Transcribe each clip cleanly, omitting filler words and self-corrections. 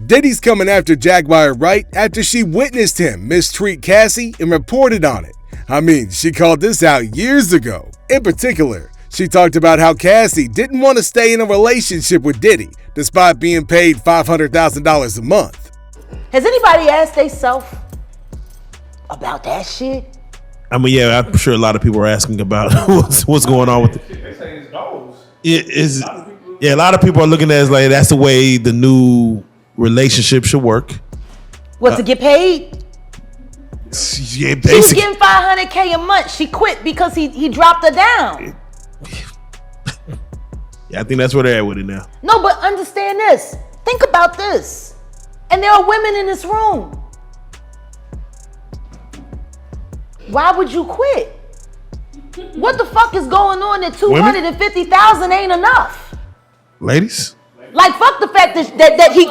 Diddy's coming after Jaguar right after she witnessed him mistreat Cassie and reported on it. I mean, she called this out years ago. In particular, she talked about how Cassie didn't want to stay in a relationship with Diddy despite being paid $500,000 a month. Has anybody asked themselves about that shit? I mean, yeah, I'm sure a lot of people are asking about what's going on with it. They say it's goals. Yeah, a lot of people are looking at it as like that's the way the new relationship should work. What, to get paid? Yeah, She was getting $500K a month. She quit because he dropped her down. Yeah, I think that's where they're at with it now. No, but understand this. Think about this. And there are women in this room. Why would you quit? What the fuck is going on that $250,000 ain't enough? Ladies? Like, fuck the fact that he...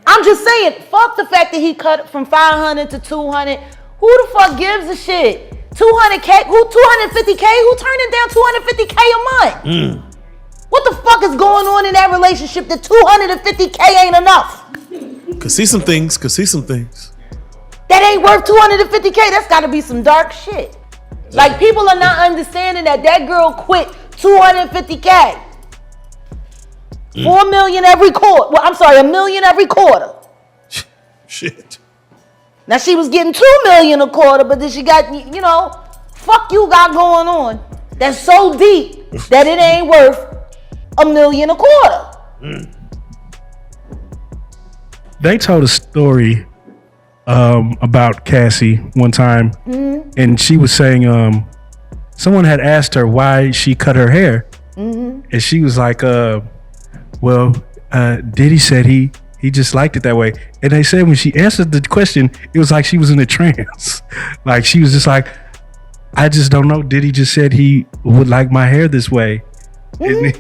I'm just saying, fuck the fact that he cut from 500 to 200. Who the fuck gives a shit? 200K? Who 250K? Who turning down 250K a month? What the fuck is going on in that relationship that 250K ain't enough? Could see some things. That ain't worth 250K. That's gotta be some dark shit. Like, people are not understanding that girl quit 250K. 4 million every quarter. Well, I'm sorry, $1 million every quarter. Shit. Now she was getting $2 million a quarter, but then she got, fuck you got going on. That's so deep that it ain't worth $1 million a quarter. They told a story about Cassie one time, and she was saying someone had asked her why she cut her hair, and she was like, Diddy said he just liked it that way. And they said when she answered the question, it was like she was in a trance. Like, she was just like, I just don't know. Diddy just said he would like my hair this way. And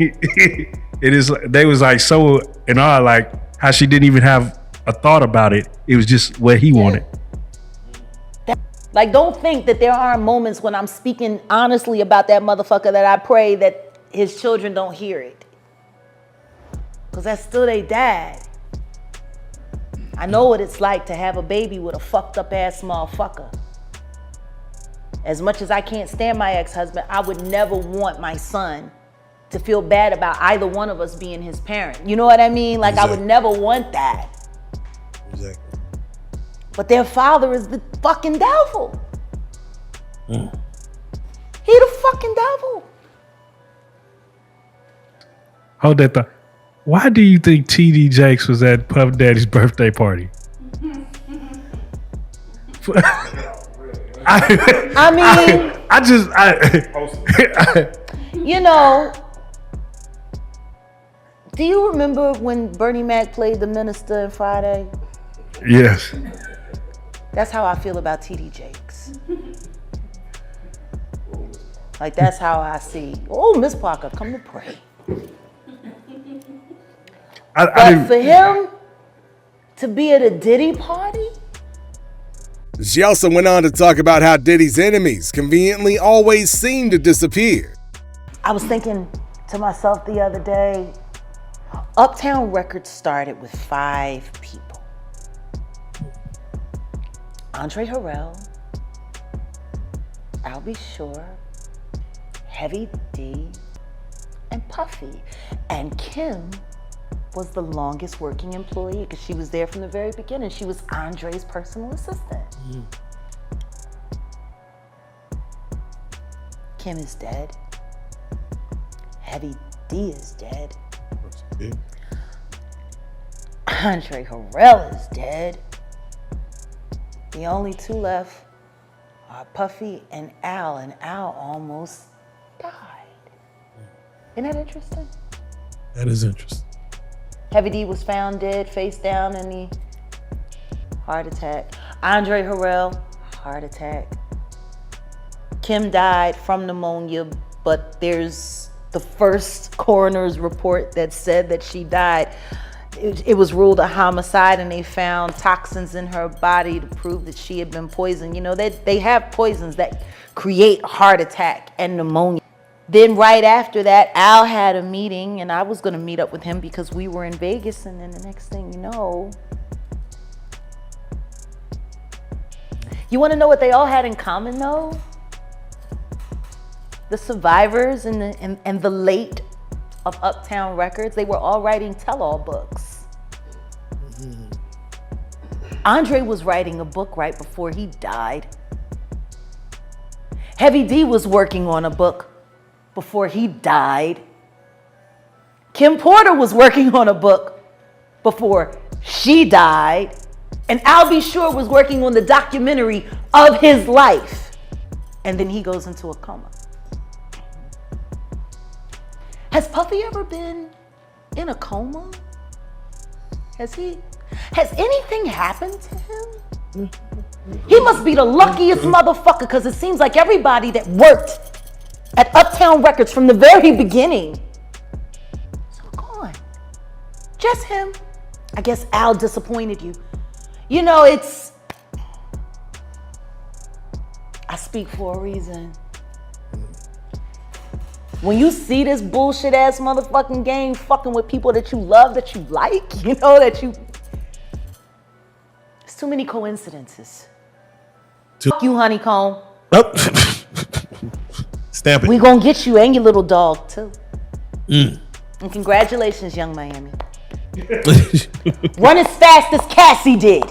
they was like so in awe, like how she didn't even have a thought about it. It was just what he wanted. Like, don't think that there aren't moments when I'm speaking honestly about that motherfucker that I pray that his children don't hear it. Because that's still their dad. I know what it's like to have a baby with a fucked up ass motherfucker. As much as I can't stand my ex-husband, I would never want my son to feel bad about either one of us being his parent. You know what I mean? Like, exactly. I would never want that. Exactly. But their father is the fucking devil. He the fucking devil. Hold that thought. Why do you think TD Jakes was at Puff Daddy's birthday party? Do you remember when Bernie Mac played the minister in Friday? Yes. That's how I feel about TD Jakes. Like, that's how I see. Oh, Miss Parker, come to pray. But for him to be at a Diddy party? She also went on to talk about how Diddy's enemies conveniently always seem to disappear. I was thinking to myself the other day, Uptown Records started with 5 people. Andre Harrell, I'll Be Sure, Heavy D, and Puffy. And Kim was the longest working employee because she was there from the very beginning. She was Andre's personal assistant. Kim is dead. Heavy D is dead. Andre Harrell is dead. The only 2 left are Puffy and Al almost died. Isn't that interesting? That is interesting. Heavy D was found dead, face down in the heart attack. Andre Harrell, heart attack. Kim died from pneumonia, but there's the first coroner's report that said that she died. It was ruled a homicide, and they found toxins in her body to prove that she had been poisoned. You know, they have poisons that create heart attack and pneumonia. Then right after that, Al had a meeting, and I was going to meet up with him because we were in Vegas. And then the next thing you know, you want to know what they all had in common, though? The survivors and the late of Uptown Records, they were all writing tell-all books. Andre was writing a book right before he died. Heavy D was working on a book before he died. Kim Porter was working on a book before she died. And Al B. Sure was working on the documentary of his life. And then he goes into a coma. Has Puffy ever been in a coma? Has anything happened to him? He must be the luckiest motherfucker, because it seems like everybody that worked at Uptown Records from the very beginning is gone. Just him. I guess Al disappointed you. You know, I speak for a reason. When you see this bullshit ass motherfucking game fucking with people that you love, that you like, you know, it's too many coincidences. Fuck you, honeycomb. Oh. Stamp it. We gonna get you and your little dog too. And congratulations, Young Miami. Run as fast as Cassie did.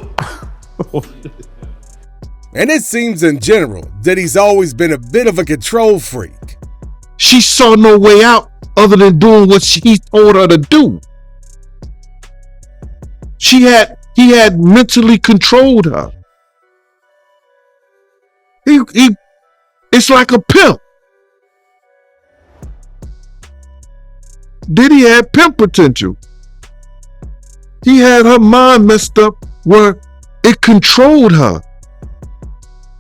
And it seems in general that he's always been a bit of a control freak. She saw no way out other than doing what he told her to do. He had mentally controlled her. It's like a pimp. Diddy had pimp potential. He had her mind messed up where it controlled her.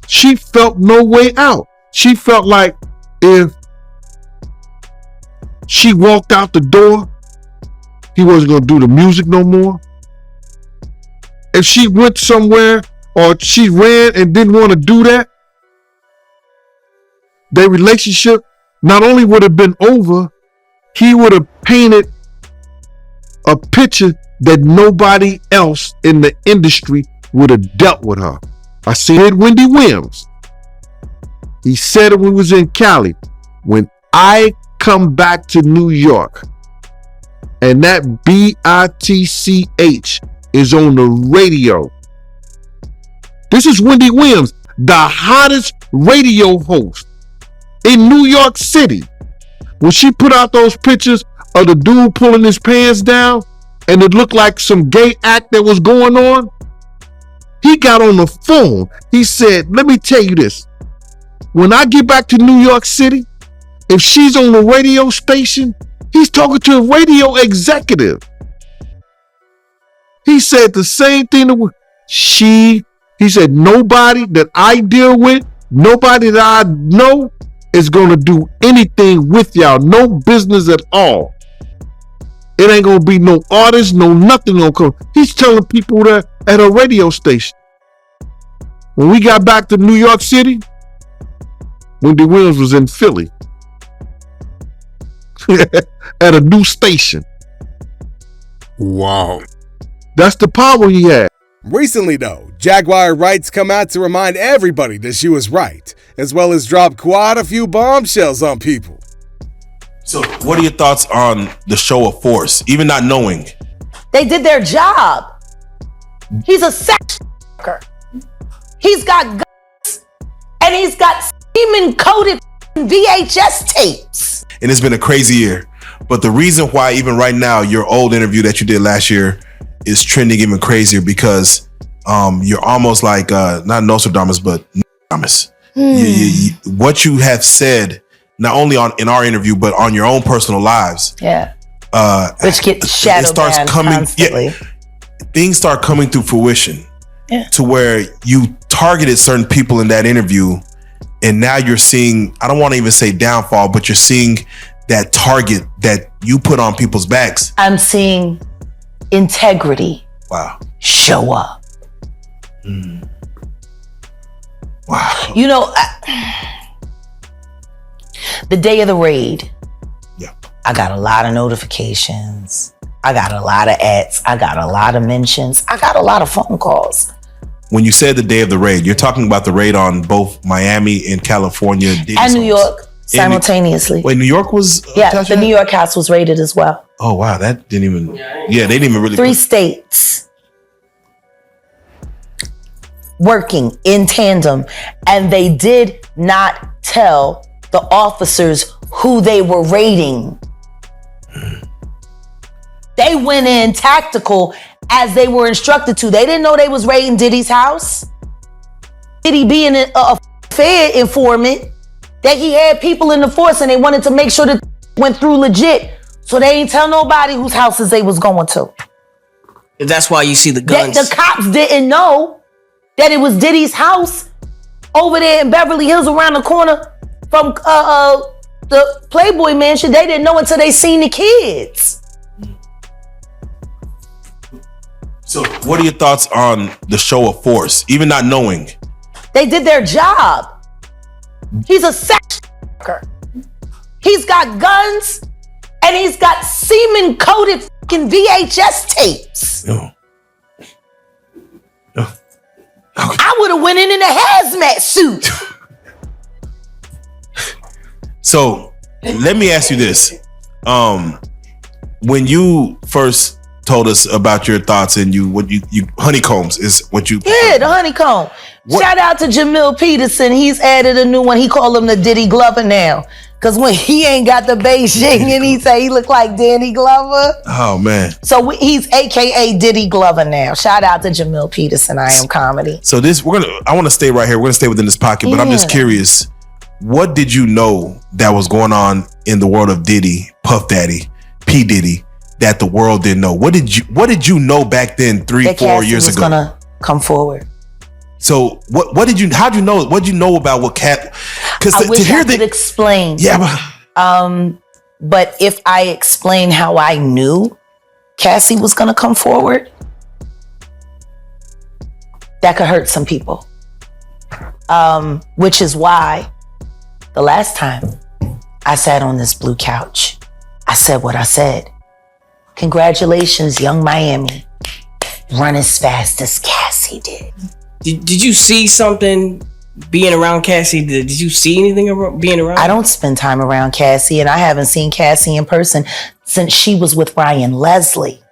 She felt no way out. She felt like if she walked out the door, he wasn't going to do the music no more. If she went somewhere or she ran and didn't want to do that, their relationship not only would have been over, he would have painted a picture that nobody else in the industry would have dealt with her. I seen it Wendy Williams. He said it when we was in Cali. When I come back to New York and that BITCH is on the radio. This is Wendy Williams, the hottest radio host in New York City. When she put out those pictures of the dude pulling his pants down and it looked like some gay act that was going on, he got on the phone. He said, let me tell you this. When I get back to New York City, if she's on the radio station, he's talking to a radio executive. He said the same thing to he said, nobody that I deal with, nobody that I know is going to do anything with y'all. No business at all. It ain't going to be no artist, no nothing gonna come. He's telling people that at a radio station. When we got back to New York City, Wendy Williams was in Philly at a new station. Wow. That's the power he had. Recently, though, Jaguar writes come out to remind everybody that she was right, as well as drop quite a few bombshells on people. So, what are your thoughts on the show of Force, even not knowing? They did their job. He's a sex worker. He's got guns and he's got semen-coated VHS tapes. And it's been a crazy year. But the reason why, even right now, your old interview that you did last year is trending even crazier because you're almost like, not Nostradamus, but Nostradamus. What you have said, not only in our interview, but on your own personal lives. Yeah. Which gets shadow banned constantly. Yeah, things start coming to fruition. Yeah. To where you targeted certain people in that interview, and now you're seeing, I don't want to even say downfall, but you're seeing that target that you put on people's backs. I'm seeing integrity. Wow. Show up. Wow. You know, The day of the raid, Yeah. I got a lot of notifications. I got a lot of ads. I got a lot of mentions. I got a lot of phone calls. When you said the day of the raid, you're talking about the raid on both Miami and California. Diddy's And New homes. York simultaneously. Wait, New York was Yeah, the New York house was raided as well. Oh wow, that didn't even. Yeah, they didn't even really. 3 states working in tandem, and they did not tell the officers who they were raiding. They went in tactical as they were instructed to. They didn't know they was raiding Diddy's house. Diddy being a Fed informant, that he had people in the force and they wanted to make sure that went through legit. So they ain't tell nobody whose houses they was going to. That's why you see the guns. The cops didn't know that it was Diddy's house over there in Beverly Hills around the corner from the Playboy Mansion. They didn't know until they seen the kids. So, what are your thoughts on the show of force, even not knowing? They did their job. He's a sex worker. He's got guns and he's got semen-coated fucking VHS tapes. No. I would have went in a hazmat suit. So, let me ask you this. When you first told us about your thoughts and you honeycombs is what you Yeah, the honeycomb. Shout out to Jamil Peterson. He's added a new one. He called him the Diddy Glover now. Cause when he ain't got the Beijing and he say he look like Danny Glover. Oh man. So he's AKA Diddy Glover now. Shout out to Jamil Peterson. I Am Comedy. So I want to stay right here. We're gonna stay within this pocket, but I'm just curious. What did you know that was going on in the world of Diddy, Puff Daddy, P Diddy, that the world didn't know? What did you know back then, 3-4 years ago? Gonna come forward. So how'd you know? What'd you know about what Cat? Because I wish I could explain. Yeah, but if I explain how I knew Cassie was gonna come forward, that could hurt some people. Which is why the last time I sat on this blue couch, I said what I said. Congratulations, young Miami. Run as fast as Cassie did. Did you see something being around Cassie? Did you see anything being around? I don't spend time around Cassie, and I haven't seen Cassie in person since she was with Ryan Leslie.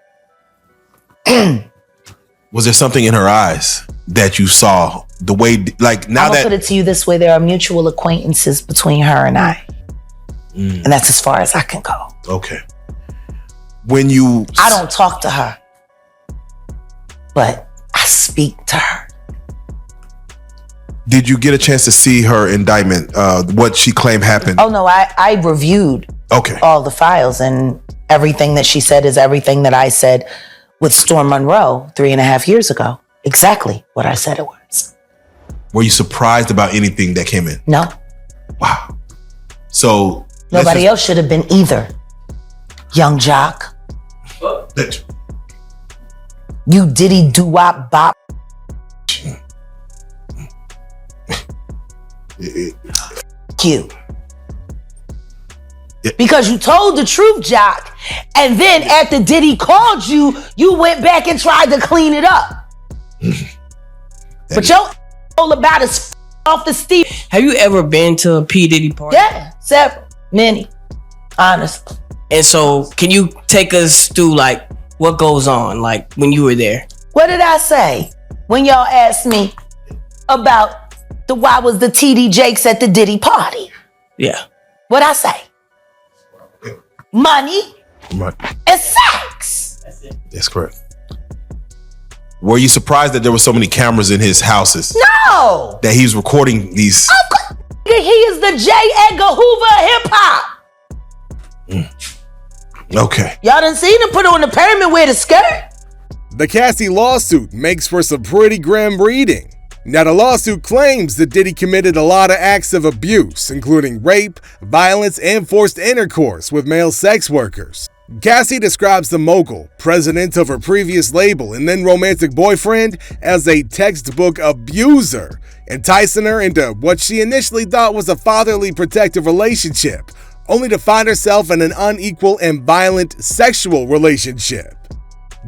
Was there something in her eyes that you saw? The way, like now I'll put it to you this way: there are mutual acquaintances between her and I, and that's as far as I can go. Okay. I don't talk to her, but I speak to her. Did you get a chance to see her indictment? What she claimed happened? Oh no, I reviewed all the files, and everything that she said is everything that I said with Storm Monroe 3.5 years ago. Exactly what I said it was. Were you surprised about anything that came in? No. Wow. So nobody else should have been either. Young Jock. You Diddy doo-wop bop. You. Because you told the truth, Jock. And then after Diddy called you, you went back and tried to clean it up. But your all about is off the steep. Have you ever been to a P Diddy party? Yeah, several. Many. Honestly. And so, can you take us through like what goes on, like when you were there? What did I say when y'all asked me about why was the TD Jakes at the Diddy party? Yeah. What'd I say? Money and sex. That's correct. Were you surprised that there were so many cameras in his houses? No. That he's recording these. Of course, he is the J. Edgar Hoover of hip hop. Okay. Y'all done seen him put on the pyramid with a skirt? The Cassie lawsuit makes for some pretty grim reading. Now, the lawsuit claims that Diddy committed a lot of acts of abuse, including rape, violence, and forced intercourse with male sex workers. Cassie describes the mogul, president of her previous label and then romantic boyfriend, as a textbook abuser enticing her into what she initially thought was a fatherly protective relationship, only to find herself in an unequal and violent sexual relationship.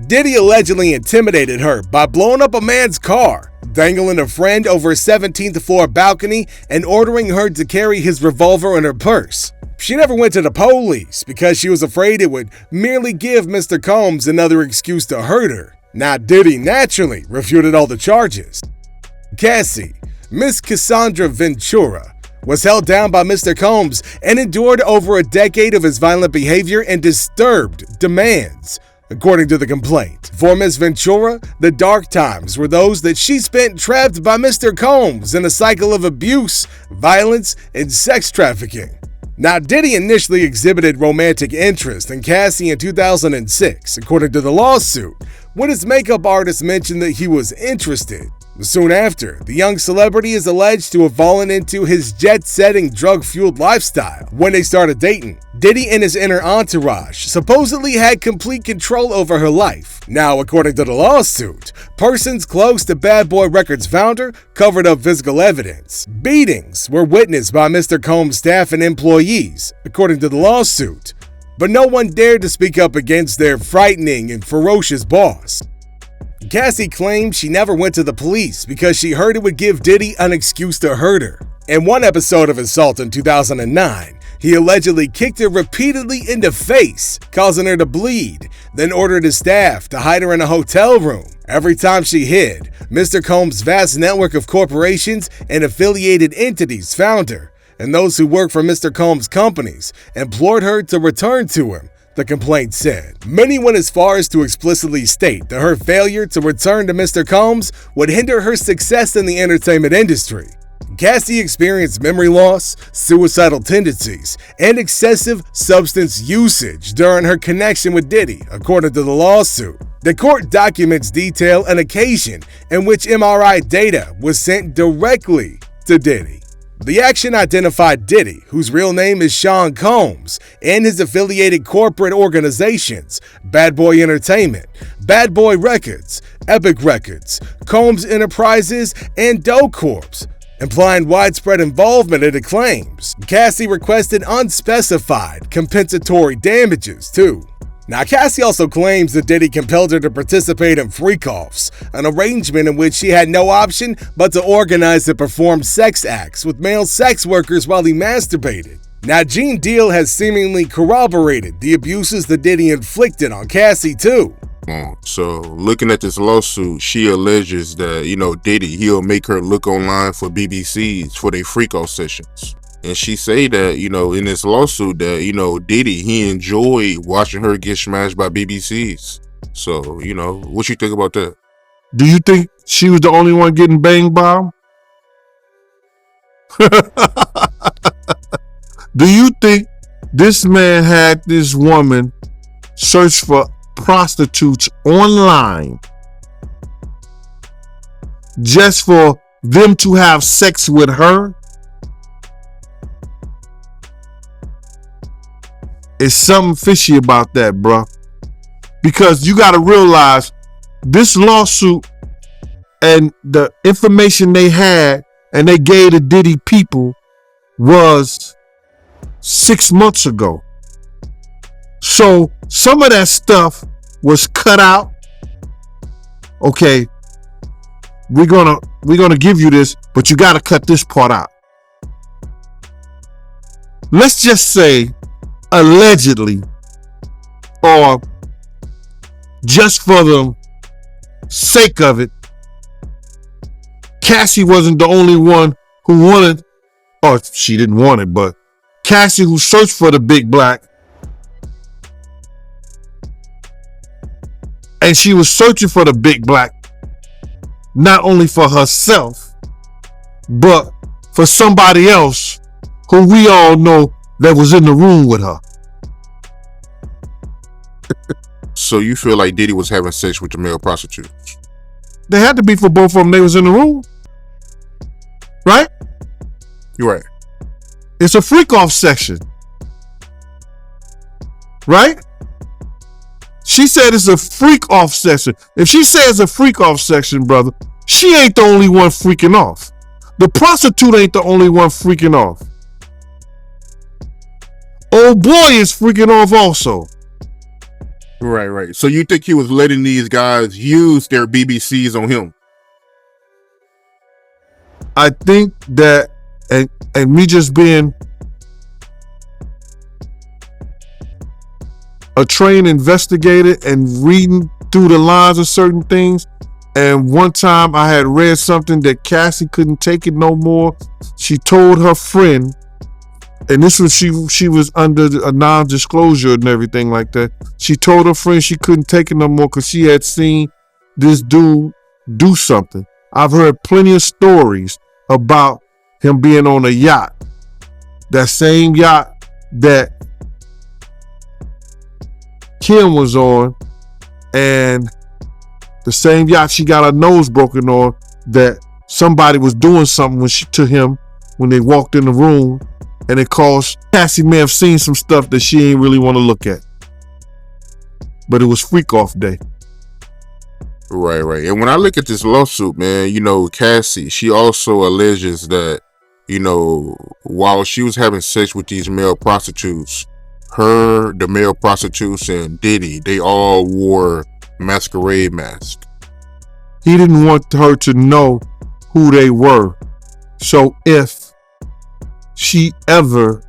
Diddy allegedly intimidated her by blowing up a man's car, dangling a friend over a 17th floor balcony, and ordering her to carry his revolver in her purse. She never went to the police because she was afraid it would merely give Mr. Combs another excuse to hurt her. Now, Diddy naturally refuted all the charges. Cassie, Miss Cassandra Ventura, was held down by Mr. Combs and endured over a decade of his violent behavior and disturbed demands. According to the complaint, for Ms. Ventura, the dark times were those that she spent trapped by Mr. Combs in a cycle of abuse, violence, and sex trafficking. Now, Diddy initially exhibited romantic interest in Cassie in 2006, according to the lawsuit, when his makeup artist mentioned that he was interested. Soon after, the young celebrity is alleged to have fallen into his jet-setting, drug-fueled lifestyle. When they started dating, Diddy and his inner entourage supposedly had complete control over her life. Now, according to the lawsuit, persons close to Bad Boy Records founder covered up physical evidence. Beatings were witnessed by Mr. Combs' staff and employees, according to the lawsuit, but no one dared to speak up against their frightening and ferocious boss. Cassie claimed she never went to the police because she heard it would give Diddy an excuse to hurt her. In one episode of assault in 2009, he allegedly kicked her repeatedly in the face, causing her to bleed, then ordered his staff to hide her in a hotel room. Every time she hid, Mr. Combs' vast network of corporations and affiliated entities found her, and those who worked for Mr. Combs' companies implored her to return to him, the complaint said. Many went as far as to explicitly state that her failure to return to Mr. Combs would hinder her success in the entertainment industry. Cassie experienced memory loss, suicidal tendencies, and excessive substance usage during her connection with Diddy, according to the lawsuit. The court documents detail an occasion in which MRI data was sent directly to Diddy. The action identified Diddy, whose real name is Sean Combs, and his affiliated corporate organizations, Bad Boy Entertainment, Bad Boy Records, Epic Records, Combs Enterprises, and Doe Corps, implying widespread involvement in the claims. Cassie requested unspecified compensatory damages, too. Now, Cassie also claims that Diddy compelled her to participate in freak-offs, an arrangement in which she had no option but to organize and perform sex acts with male sex workers while he masturbated. Now, Gene Deal has seemingly corroborated the abuses that Diddy inflicted on Cassie, too. So, looking at this lawsuit, she alleges that, Diddy, he'll make her look online for BBCs for their freak-off sessions. And she say that, in this lawsuit that, Diddy, he enjoyed watching her get smashed by BBCs. So, what you think about that? Do you think she was the only one getting banged by him? Do you think this man had this woman search for prostitutes online just for them to have sex with her? It's something fishy about that, bruh. Because you got to realize this lawsuit and the information they had and they gave the Diddy people was 6 months ago. So some of that stuff was cut out. Okay, we're gonna give you this, but you got to cut this part out. Let's just say allegedly, or just for the sake of it, Cassie wasn't the only one who wanted, or she didn't want it, but Cassie who searched for the big black, and she was searching for the big black not only for herself, but for somebody else who we all know that was in the room with her. So you feel like Diddy was having sex with the male prostitutes? They had to be for both of them. They was in the room. Right? You're right. It's a freak-off section. Right? She said it's a freak-off section. If she says a freak-off section, brother, she ain't the only one freaking off. The prostitute ain't the only one freaking off. Old boy is freaking off also. Right. So you think he was letting these guys use their BBCs on him? I think that, and me just being a trained investigator and reading through the lines of certain things, and one time I had read something that Cassie couldn't take it no more. She told her friend, and this was she was under a non-disclosure and everything like that. She told her friend she couldn't take it no more because she had seen this dude do something. I've heard plenty of stories about him being on a yacht. That same yacht that Kim was on, and the same yacht she got her nose broken on, that somebody was doing something to him when they walked in the room, and it caused Cassie may have seen some stuff that she ain't really want to look at. But it was freak off day. Right. And when I look at this lawsuit, man, Cassie, she also alleges that, while she was having sex with these male prostitutes, the male prostitutes, and Diddy, they all wore masquerade masks. He didn't want her to know who they were. So if she ever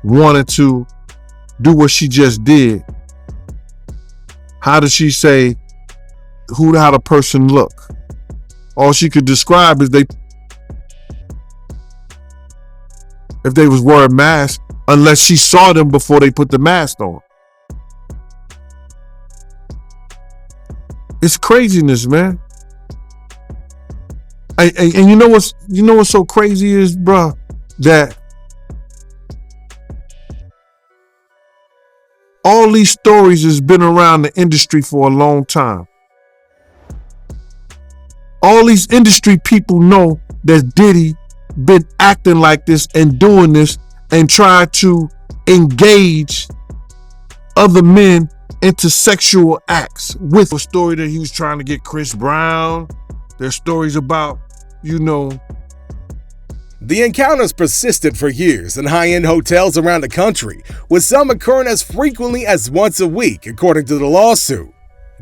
wanted to do what she just did, how did she say how the person look? All she could describe is if they was wearing masks, unless she saw them before they put the mask on. It's craziness, man. And you know what's so crazy is, bruh, that all these stories has been around the industry for a long time. All these industry people know that Diddy been acting like this and doing this and try to engage other men into sexual acts with a story that he was trying to get Chris Brown. There's stories about, The encounters persisted for years in high-end hotels around the country, with some occurring as frequently as once a week, according to the lawsuit.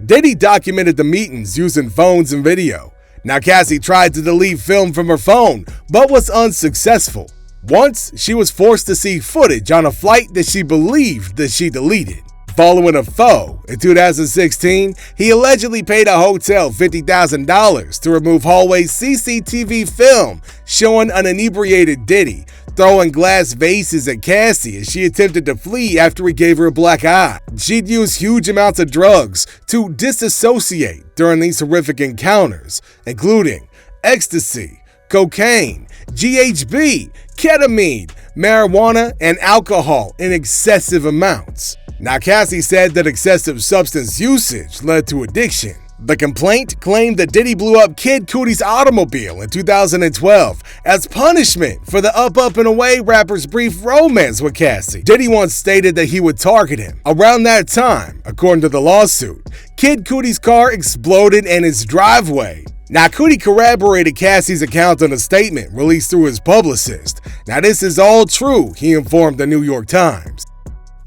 Diddy documented the meetings using phones and video. Now, Cassie tried to delete film from her phone, but was unsuccessful. Once, she was forced to see footage on a flight that she believed that she deleted. Following a faux, in 2016, he allegedly paid a hotel $50,000 to remove hallway CCTV film showing an inebriated Diddy throwing glass vases at Cassie as she attempted to flee after he gave her a black eye. She'd used huge amounts of drugs to disassociate during these horrific encounters, including ecstasy, cocaine, GHB, ketamine, marijuana, and alcohol in excessive amounts. Now, Cassie said that excessive substance usage led to addiction. The complaint claimed that Diddy blew up Kid Cudi's automobile in 2012 as punishment for the Up Up and Away rapper's brief romance with Cassie. Diddy once stated that he would target him. Around that time, according to the lawsuit, Kid Cudi's car exploded in his driveway. Now, Cudi corroborated Cassie's account in a statement released through his publicist. Now, this is all true, he informed the New York Times.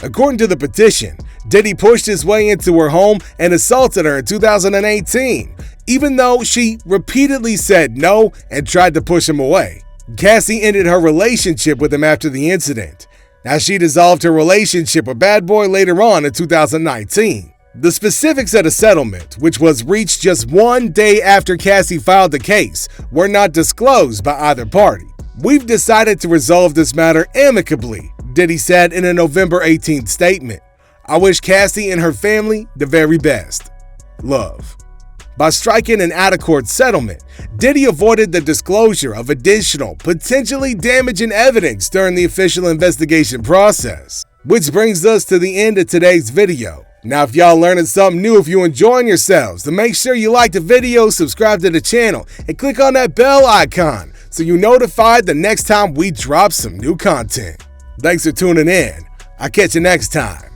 According to the petition, Diddy pushed his way into her home and assaulted her in 2018, even though she repeatedly said no and tried to push him away. Cassie ended her relationship with him after the incident. Now, she dissolved her relationship with Bad Boy later on in 2019. The specifics of the settlement, which was reached just one day after Cassie filed the case, were not disclosed by either party. "We've decided to resolve this matter amicably," Diddy said in a November 18th statement. "I wish Cassie and her family the very best. Love." By striking an out-of-court settlement, Diddy avoided the disclosure of additional, potentially damaging evidence during the official investigation process. Which brings us to the end of today's video. Now, if y'all learning something new, if you're enjoying yourselves, then make sure you like the video, subscribe to the channel, and click on that bell icon so you're notified the next time we drop some new content. Thanks for tuning in. I'll catch you next time.